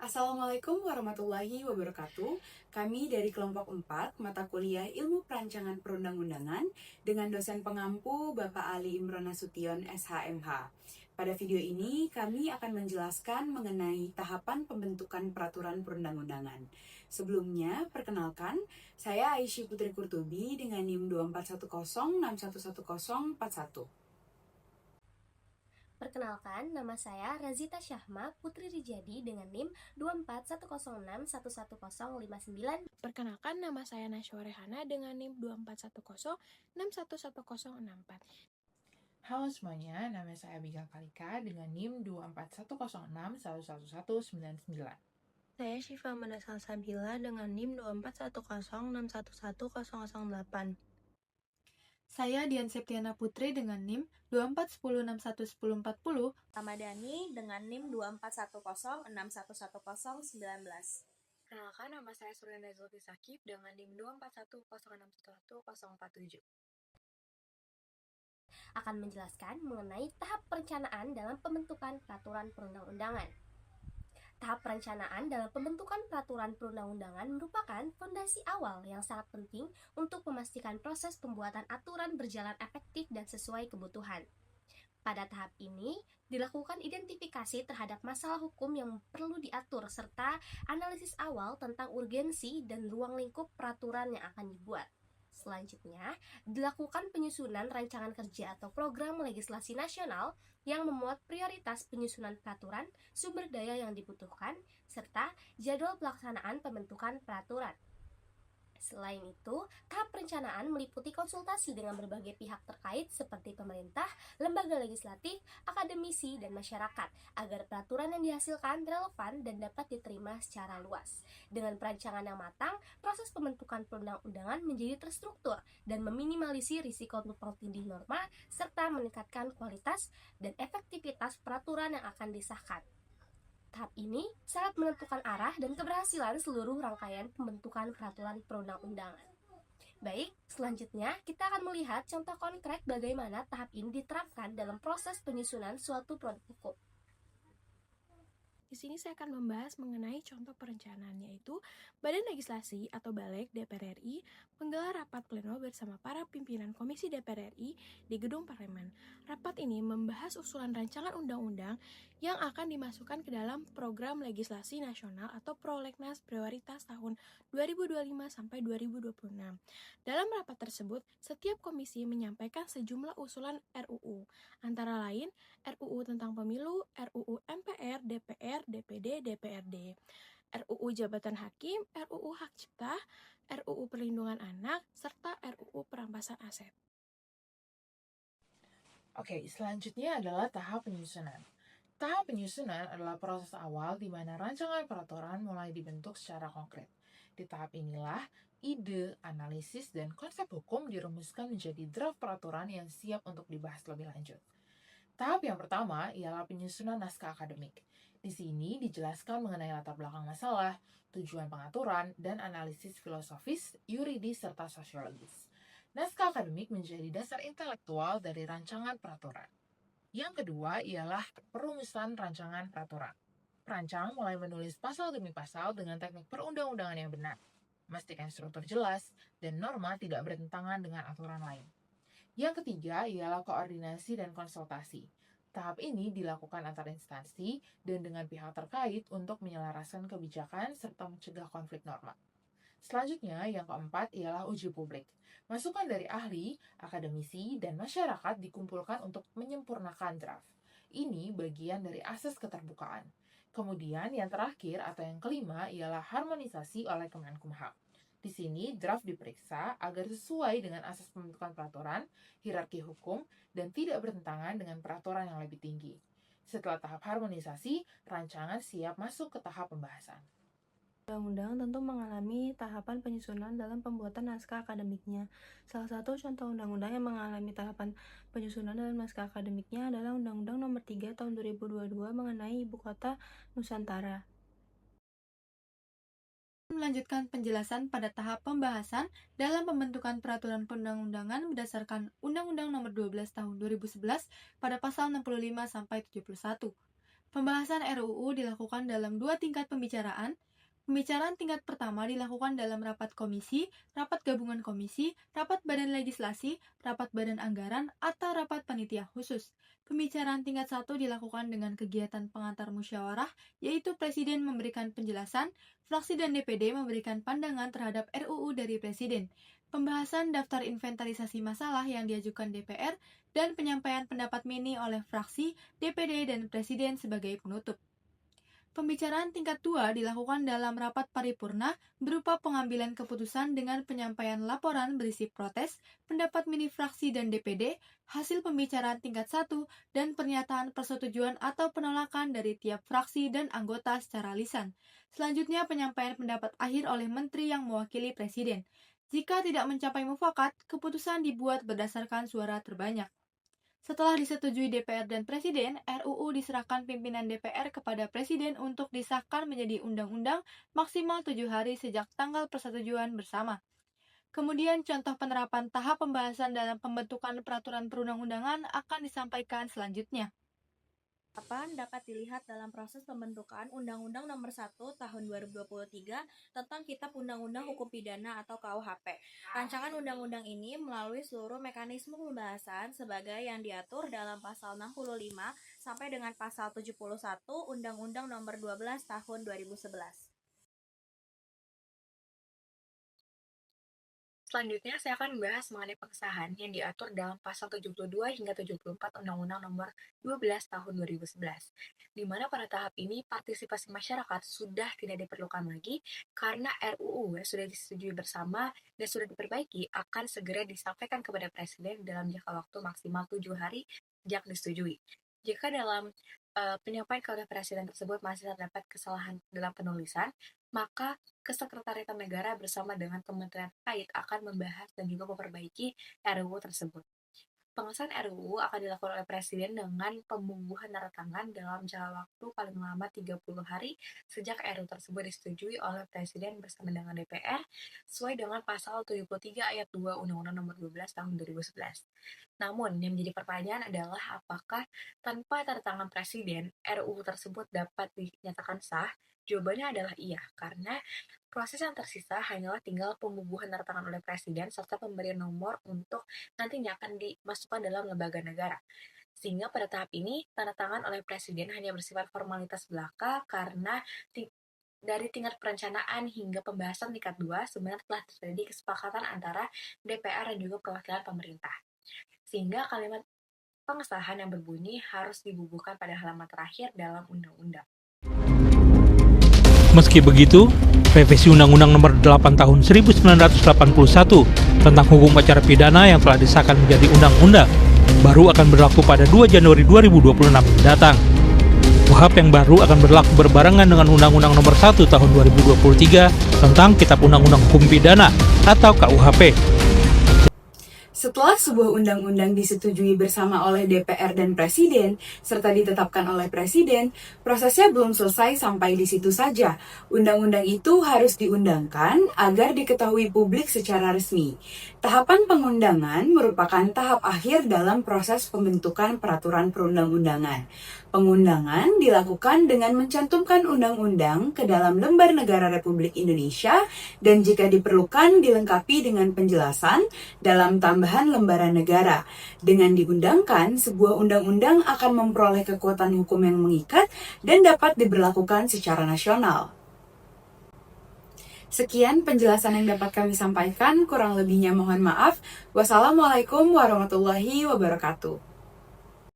Assalamualaikum warahmatullahi wabarakatuh. Kami dari kelompok 4, mata kuliah Ilmu Perancangan Perundang-undangan dengan dosen pengampu Bapak Ali Imron Nasution SHMH. Pada video ini, kami akan menjelaskan mengenai tahapan pembentukan peraturan perundang-undangan. Sebelumnya, perkenalkan, saya Aisyah Putri Kurtubi dengan NIM 2410611041. Perkenalkan, nama saya Razita Syahma Putri Rijadi dengan NIM 2410611059. Perkenalkan, nama saya Nashwa Rehana dengan NIM 2410611064. Halo semuanya, nama saya Abigail Kalika dengan NIM 2410611199. Saya Syifa Amanda Salsabila dengan NIM 241061111008. Saya Dian Septiana Putri dengan NIM 2410611040. Ramadhani dengan NIM 2410611019. Perkenalkan, nama saya Suryanda Zulfi Sakib dengan NIM 2410611047. Akan menjelaskan mengenai tahap perencanaan dalam pembentukan peraturan perundang-undangan. Tahap perencanaan dalam pembentukan peraturan perundang-undangan merupakan fondasi awal yang sangat penting untuk memastikan proses pembuatan aturan berjalan efektif dan sesuai kebutuhan. Pada tahap ini, dilakukan identifikasi terhadap masalah hukum yang perlu diatur serta analisis awal tentang urgensi dan ruang lingkup peraturan yang akan dibuat. Selanjutnya, dilakukan penyusunan rancangan kerja atau program legislasi nasional yang memuat prioritas penyusunan peraturan, sumber daya yang dibutuhkan, serta jadwal pelaksanaan pembentukan peraturan. Selain itu, tahap perencanaan meliputi konsultasi dengan berbagai pihak terkait seperti pemerintah, lembaga legislatif, akademisi, dan masyarakat agar peraturan yang dihasilkan relevan dan dapat diterima secara luas. Dengan perancangan yang matang, proses pembentukan perundang-undangan menjadi terstruktur dan meminimalisir risiko tumpang tindih norma serta meningkatkan kualitas dan efektivitas peraturan yang akan disahkan. Tahap ini sangat menentukan arah dan keberhasilan seluruh rangkaian pembentukan peraturan perundang-undangan. Baik, selanjutnya kita akan melihat contoh konkret bagaimana tahap ini diterapkan dalam proses penyusunan suatu produk hukum. Di sini saya akan membahas mengenai contoh perencanaan, yaitu Badan Legislasi atau Balek DPR RI menggelar rapat pleno bersama para pimpinan Komisi DPR RI di Gedung Parlemen. Rapat ini membahas usulan rancangan undang-undang yang akan dimasukkan ke dalam Program Legislasi Nasional atau Prolegnas Prioritas tahun 2025 sampai 2026. Dalam rapat tersebut, setiap komisi menyampaikan sejumlah usulan RUU, antara lain RUU tentang pemilu, RUU MPR, DPR, DPD, DPRD, RUU Jabatan Hakim, RUU Hak Cipta, RUU Perlindungan Anak, serta RUU Perampasan Aset. Oke, selanjutnya adalah tahap penyusunan. Tahap penyusunan adalah proses awal di mana rancangan peraturan mulai dibentuk secara konkret. Di tahap inilah, ide, analisis, dan konsep hukum dirumuskan menjadi draft peraturan yang siap untuk dibahas lebih lanjut. Tahap yang pertama ialah penyusunan naskah akademik. Di sini dijelaskan mengenai latar belakang masalah, tujuan pengaturan, dan analisis filosofis, yuridis, serta sosiologis. Naskah akademik menjadi dasar intelektual dari rancangan peraturan. Yang kedua ialah perumusan rancangan peraturan. Perancang mulai menulis pasal demi pasal dengan teknik perundang-undangan yang benar, memastikan struktur jelas dan norma tidak bertentangan dengan aturan lain. Yang ketiga ialah koordinasi dan konsultasi. Tahap ini dilakukan antar instansi dan dengan pihak terkait untuk menyelaraskan kebijakan serta mencegah konflik norma. Selanjutnya, yang keempat ialah uji publik. Masukan dari ahli, akademisi, dan masyarakat dikumpulkan untuk menyempurnakan draft. Ini bagian dari asas keterbukaan. Kemudian, yang terakhir atau yang kelima ialah harmonisasi oleh Kemenkumham. Di sini, draft diperiksa agar sesuai dengan asas pembentukan peraturan, hierarki hukum, dan tidak bertentangan dengan peraturan yang lebih tinggi. Setelah tahap harmonisasi, rancangan siap masuk ke tahap pembahasan. Undang-undang tentu mengalami tahapan penyusunan dalam pembuatan naskah akademiknya. Salah satu contoh undang-undang yang mengalami tahapan penyusunan dalam naskah akademiknya adalah Undang-Undang Nomor 3 Tahun 2022 mengenai Ibu Kota Nusantara. Melanjutkan penjelasan pada tahap pembahasan dalam pembentukan peraturan perundang-undangan berdasarkan Undang-Undang Nomor 12 Tahun 2011 pada pasal 65 sampai 71. Pembahasan RUU dilakukan dalam 2 tingkat pembicaraan. Pembicaraan tingkat pertama dilakukan dalam rapat komisi, rapat gabungan komisi, rapat badan legislasi, rapat badan anggaran, atau rapat panitia khusus. Pembicaraan tingkat 1 dilakukan dengan kegiatan pengantar musyawarah, yaitu Presiden memberikan penjelasan, fraksi dan DPD memberikan pandangan terhadap RUU dari Presiden, pembahasan daftar inventarisasi masalah yang diajukan DPR, dan penyampaian pendapat mini oleh fraksi, DPD, dan Presiden sebagai penutup. Pembicaraan tingkat 2 dilakukan dalam rapat paripurna berupa pengambilan keputusan dengan penyampaian laporan berisi protes, pendapat mini fraksi dan DPD, hasil pembicaraan tingkat 1, dan pernyataan persetujuan atau penolakan dari tiap fraksi dan anggota secara lisan. Selanjutnya penyampaian pendapat akhir oleh menteri yang mewakili Presiden. Jika tidak mencapai mufakat, keputusan dibuat berdasarkan suara terbanyak. Setelah disetujui DPR dan Presiden, RUU diserahkan pimpinan DPR kepada Presiden untuk disahkan menjadi undang-undang maksimal 7 hari sejak tanggal persetujuan bersama. Kemudian contoh penerapan tahap pembahasan dalam pembentukan peraturan perundang-undangan akan disampaikan selanjutnya. Dapat dilihat dalam proses pembentukan Undang-Undang Nomor 1 Tahun 2023 tentang Kitab Undang-Undang Hukum Pidana atau KUHP. Rancangan undang-undang ini melalui seluruh mekanisme pembahasan sebagai yang diatur dalam pasal 65 sampai dengan pasal 71 Undang-Undang Nomor 12 Tahun 2011. Selanjutnya, saya akan membahas mengenai pengesahan yang diatur dalam pasal 72 hingga 74 Undang-Undang Nomor 12 Tahun 2011, di mana pada tahap ini partisipasi masyarakat sudah tidak diperlukan lagi karena RUU yang sudah disetujui bersama dan sudah diperbaiki akan segera disampaikan kepada Presiden dalam jangka waktu maksimal 7 hari sejak disetujui. Jika dalam penyampaian kepada Presiden tersebut masih terdapat kesalahan dalam penulisan, maka Kesekretariatan Negara bersama dengan kementerian terkait akan membahas dan juga memperbaiki RUU tersebut. Pengesahan RUU akan dilakukan oleh Presiden dengan pembubuhan tanda tangan dalam jangka waktu paling lama 30 hari sejak RUU tersebut disetujui oleh Presiden bersama dengan DPR sesuai dengan pasal 73 ayat 2 Undang-Undang Nomor 12 Tahun 2011. Namun, yang menjadi pertanyaan adalah apakah tanpa tanda tangan Presiden, RUU tersebut dapat dinyatakan sah? Jawabannya adalah iya, karena proses yang tersisa hanyalah tinggal pembubuhan tanda tangan oleh Presiden serta pemberian nomor untuk nantinya akan dimasukkan dalam lembaga negara. Sehingga pada tahap ini, tanda tangan oleh Presiden hanya bersifat formalitas belaka karena dari tingkat perencanaan hingga pembahasan tingkat 2 sebenarnya telah terjadi kesepakatan antara DPR dan juga perwakilan pemerintah. Sehingga kalimat pengesahan yang berbunyi harus dibubuhkan pada halaman terakhir dalam undang-undang. Meski begitu, revisi Undang-Undang Nomor 8 Tahun 1981 tentang hukum acara pidana yang telah disahkan menjadi undang-undang baru akan berlaku pada 2 Januari 2026 mendatang. KUHP yang baru akan berlaku berbarengan dengan Undang-Undang Nomor 1 Tahun 2023 tentang Kitab Undang-Undang Hukum Pidana atau KUHP. Setelah sebuah undang-undang disetujui bersama oleh DPR dan Presiden, serta ditetapkan oleh Presiden, prosesnya belum selesai sampai di situ saja. Undang-undang itu harus diundangkan agar diketahui publik secara resmi. Tahapan pengundangan merupakan tahap akhir dalam proses pembentukan peraturan perundang-undangan. Pengundangan dilakukan dengan mencantumkan undang-undang ke dalam lembar negara Republik Indonesia dan jika diperlukan dilengkapi dengan penjelasan dalam tambahan lembaran negara. Dengan diundangkan, sebuah undang-undang akan memperoleh kekuatan hukum yang mengikat dan dapat diberlakukan secara nasional. Sekian penjelasan yang dapat kami sampaikan, kurang lebihnya mohon maaf. Wassalamualaikum warahmatullahi wabarakatuh.